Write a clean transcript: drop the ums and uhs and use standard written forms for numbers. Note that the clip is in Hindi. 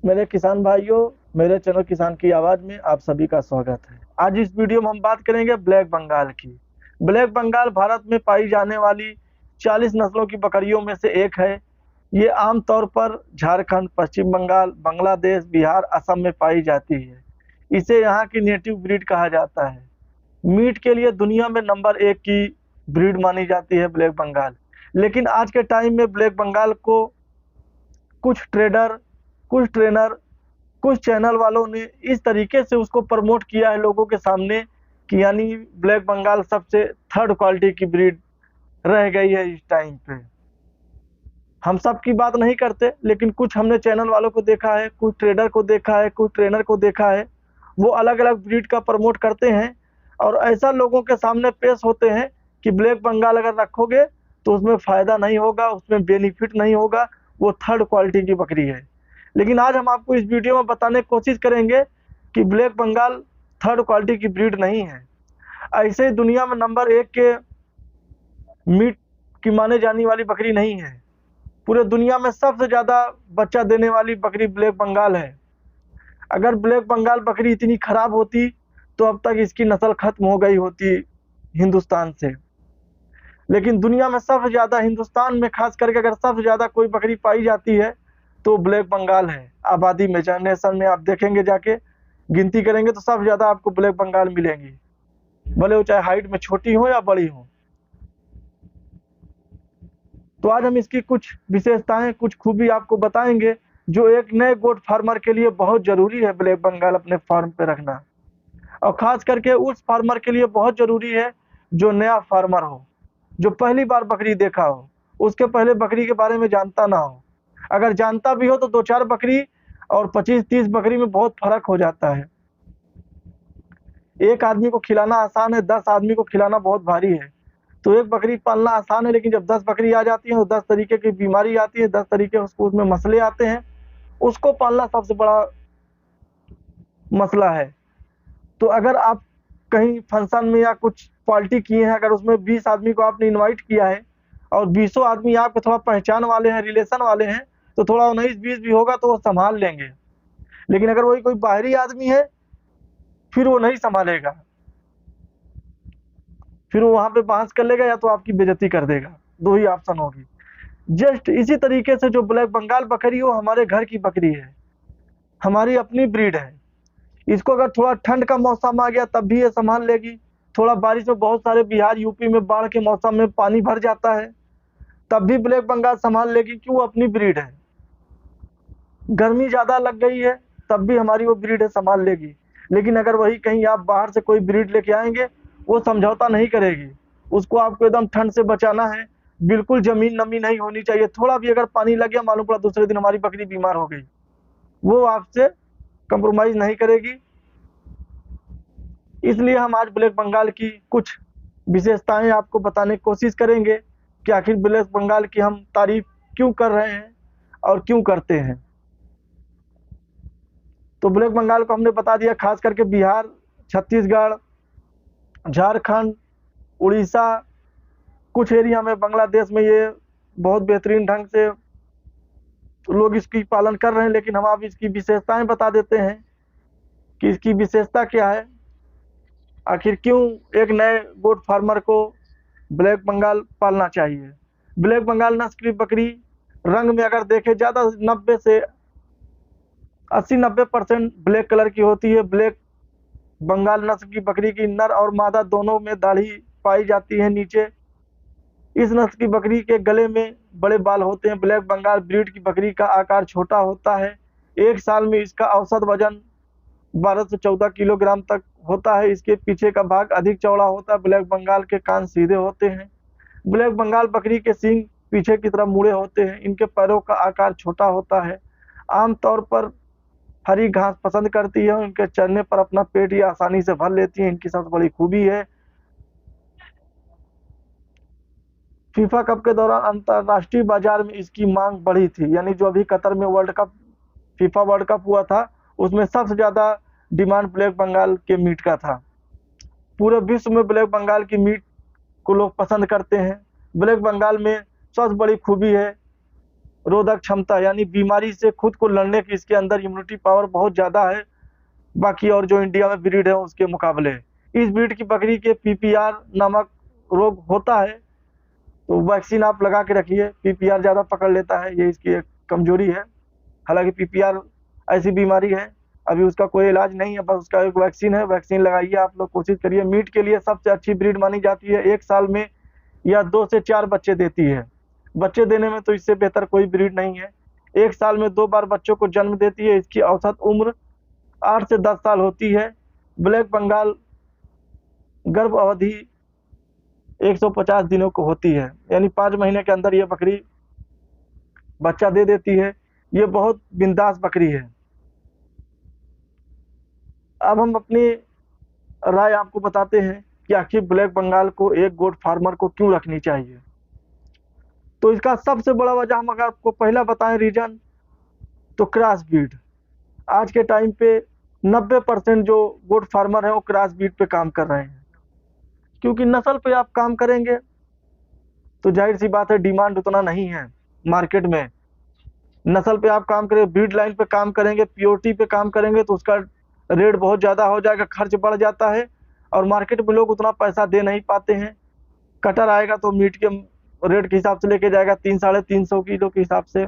मेरे किसान भाइयों, मेरे चैनल किसान की आवाज में आप सभी का स्वागत है। आज इस वीडियो में हम बात करेंगे ब्लैक बंगाल की। ब्लैक बंगाल भारत में पाई जाने वाली 40 नस्लों की बकरियों में से एक है। ये आमतौर पर झारखंड, पश्चिम बंगाल, बांग्लादेश, बिहार, असम में पाई जाती है। इसे यहाँ की नेटिव ब्रीड कहा जाता है। मीट के लिए दुनिया में नंबर 1 की ब्रीड मानी जाती है ब्लैक बंगाल। लेकिन आज के टाइम में ब्लैक बंगाल को कुछ ट्रेडर, कुछ ट्रेनर, कुछ चैनल वालों ने इस तरीके से उसको प्रमोट किया है लोगों के सामने कि यानी ब्लैक बंगाल सबसे थर्ड क्वालिटी की ब्रीड रह गई है इस टाइम पे। हम सब की बात नहीं करते, लेकिन कुछ हमने चैनल वालों को देखा है, कुछ ट्रेडर को देखा है, कुछ ट्रेनर को देखा है। वो अलग अलग ब्रीड का प्रमोट करते हैं और ऐसा लोगों के सामने पेश होते हैं कि ब्लैक बंगाल अगर रखोगे तो उसमें फ़ायदा नहीं होगा, उसमें बेनिफिट नहीं होगा, वो थर्ड क्वालिटी की बकरी है। लेकिन आज हम आपको इस वीडियो में बताने की कोशिश करेंगे कि ब्लैक बंगाल थर्ड क्वालिटी की ब्रीड नहीं है। ऐसे ही दुनिया में नंबर 1 के मीट की माने जाने वाली बकरी नहीं है। पूरे दुनिया में सबसे ज़्यादा बच्चा देने वाली बकरी ब्लैक बंगाल है। अगर ब्लैक बंगाल बकरी इतनी खराब होती तो अब तक इसकी नस्ल खत्म हो गई होती हिंदुस्तान से। लेकिन दुनिया में सबसे ज़्यादा, हिंदुस्तान में खास करके अगर सबसे ज़्यादा कोई बकरी पाई जाती है तो ब्लैक बंगाल है। आबादी में, जनरेशन में आप देखेंगे, जाके गिनती करेंगे तो सबसे ज़्यादा आपको ब्लैक बंगाल मिलेंगी, भले वो चाहे हाइट में छोटी हो या बड़ी हो। तो आज हम इसकी कुछ विशेषताएं, कुछ खूबी आपको बताएंगे जो एक नए गोट फार्मर के लिए बहुत जरूरी है ब्लैक बंगाल अपने फार्म पे रखना। और खास करके उस फार्मर के लिए बहुत जरूरी है जो नया फार्मर हो, जो पहली बार बकरी देखा हो, उसके पहले बकरी के बारे में जानता ना हो। अगर जानता भी हो तो 2-4 बकरी और 25-30 बकरी में बहुत फर्क हो जाता है। एक आदमी को खिलाना आसान है, 10 आदमी को खिलाना बहुत भारी है। तो एक बकरी पालना आसान है, लेकिन जब 10 बकरी आ जाती है तो 10 तरीके की बीमारी आती है, 10 तरीके उसको उसमें मसले आते हैं। उसको पालना सबसे बड़ा मसला है। तो अगर आप कहीं फंक्शन में या कुछ पार्टी किए हैं, अगर उसमें 20 आदमी को आपने इनवाइट किया है और 20 आदमी आपके थोड़ा पहचान वाले हैं, रिलेशन वाले हैं, तो थोड़ा 19-20 भी होगा तो वो संभाल लेंगे। लेकिन अगर वही कोई बाहरी आदमी है फिर वो नहीं संभालेगा, फिर वो वहां पे बहस कर लेगा या तो आपकी बेइज्जती कर देगा। 2 ही ऑप्शन होगी। जस्ट इसी तरीके से जो ब्लैक बंगाल बकरी हो हमारे घर की बकरी है, हमारी अपनी ब्रीड है। इसको अगर थोड़ा ठंड का मौसम आ गया तब भी ये संभाल लेगी। थोड़ा बारिश में, बहुत सारे बिहार यूपी में बाढ़ के मौसम में पानी भर जाता है, तब भी ब्लैक बंगाल संभाल लेगी, क्यों? अपनी ब्रीड है। गर्मी ज़्यादा लग गई है तब भी हमारी वो ब्रीड है, संभाल लेगी। लेकिन अगर वही कहीं आप बाहर से कोई ब्रीड लेके आएंगे, वो समझौता नहीं करेगी। उसको आपको एकदम ठंड से बचाना है, बिल्कुल जमीन नमी नहीं होनी चाहिए। थोड़ा भी अगर पानी लग गया, मालूम पड़ा दूसरे दिन हमारी बकरी बीमार हो गई, वो आपसे कंप्रोमाइज नहीं करेगी। इसलिए हम आज ब्लैक बंगाल की कुछ विशेषताएं आपको बताने की कोशिश करेंगे कि आखिर ब्लैक बंगाल की हम तारीफ क्यों कर रहे हैं और क्यों करते हैं। तो ब्लैक बंगाल को हमने बता दिया, खास करके बिहार, छत्तीसगढ़, झारखंड, उड़ीसा, कुछ एरिया में बांग्लादेश में ये बहुत बेहतरीन ढंग से लोग इसकी पालन कर रहे हैं। लेकिन हम आप इसकी विशेषताएं बता देते हैं कि इसकी विशेषता क्या है, आखिर क्यों एक नए गोट फार्मर को ब्लैक बंगाल पालना चाहिए। ब्लैक बंगाल नस्ल की बकरी रंग में अगर देखें, ज़्यादा 90 से 80-90% ब्लैक कलर की होती है। ब्लैक बंगाल नस्ल की बकरी की नर और मादा दोनों में दाढ़ी पाई जाती है नीचे। इस नस्ल की बकरी के गले में बड़े बाल होते हैं। ब्लैक बंगाल ब्रीड की बकरी का आकार छोटा होता है। एक साल में इसका औसत वजन 12 से 14 किलोग्राम तक होता है। इसके पीछे का भाग अधिक चौड़ा होता है। ब्लैक बंगाल के कान सीधे होते हैं। ब्लैक बंगाल बकरी के सींग पीछे की तरफ मुड़े होते हैं। इनके पैरों का आकार छोटा होता है। आमतौर पर हरी घास पसंद करती है। इनके चरने पर अपना पेट ये आसानी से भर लेती है। इनकी सबसे बड़ी खूबी है, फीफा कप के दौरान अंतरराष्ट्रीय बाजार में इसकी मांग बढ़ी थी। यानी जो अभी कतर में world cup, FIFA world cup हुआ था, उसमें सबसे ज़्यादा डिमांड ब्लैक बंगाल के मीट का था। पूरे विश्व में ब्लैक बंगाल की मीट को लोग पसंद करते हैं। ब्लैक बंगाल में सबसे बड़ी खूबी है रोधक क्षमता यानी बीमारी से खुद को लड़ने की इसके अंदर इम्यूनिटी पावर बहुत ज़्यादा है बाकी और जो इंडिया में ब्रीड है उसके मुकाबले। इस ब्रीड की बकरी के पीपीआर नामक रोग होता है, तो वैक्सीन आप लगा के रखिए। पीपीआर ज़्यादा पकड़ लेता है, ये इसकी एक कमजोरी है। हालांकि पीपीआर ऐसी बीमारी है, अभी उसका कोई इलाज नहीं है, बस उसका एक वैक्सीन है। वैक्सीन लगाइए आप लोग, कोशिश करिए। मीट के लिए सबसे अच्छी ब्रीड मानी जाती है, 1 साल में या 2 से 4 बच्चे देती है। बच्चे देने में तो इससे बेहतर कोई ब्रीड नहीं है। 1 साल में 2 बार बच्चों को जन्म देती है। इसकी औसत उम्र 8 से 10 साल होती है। ब्लैक बंगाल गर्भ अवधि 150 दिनों को होती है, यानी 5 महीने के अंदर ये बकरी बच्चा दे देती है। ये बहुत बिंदास बकरी है। अब हम अपनी राय आपको बताते हैं कि आखिर ब्लैक बंगाल को एक गोट फार्मर को क्यों रखनी चाहिए। तो इसका सबसे बड़ा वजह हम अगर आपको पहला बताएं रीजन, तो क्रॉस ब्रीड। आज के टाइम पे 90% जो गोट फार्मर है वो क्रॉस ब्रीड पे काम कर रहे हैं, क्योंकि नस्ल पे आप काम करेंगे तो जाहिर सी बात है डिमांड उतना नहीं है मार्केट में। नस्ल पे आप काम करेंगे, ब्रीड लाइन पे काम करेंगे, प्योरिटी पे काम करेंगे तो उसका रेट बहुत ज़्यादा हो जाएगा, खर्च बढ़ जाता है और मार्केट में लोग उतना पैसा दे नहीं पाते हैं। कटर आएगा तो मीट के रेट के हिसाब से लेके जाएगा 300-350 किलो के हिसाब से।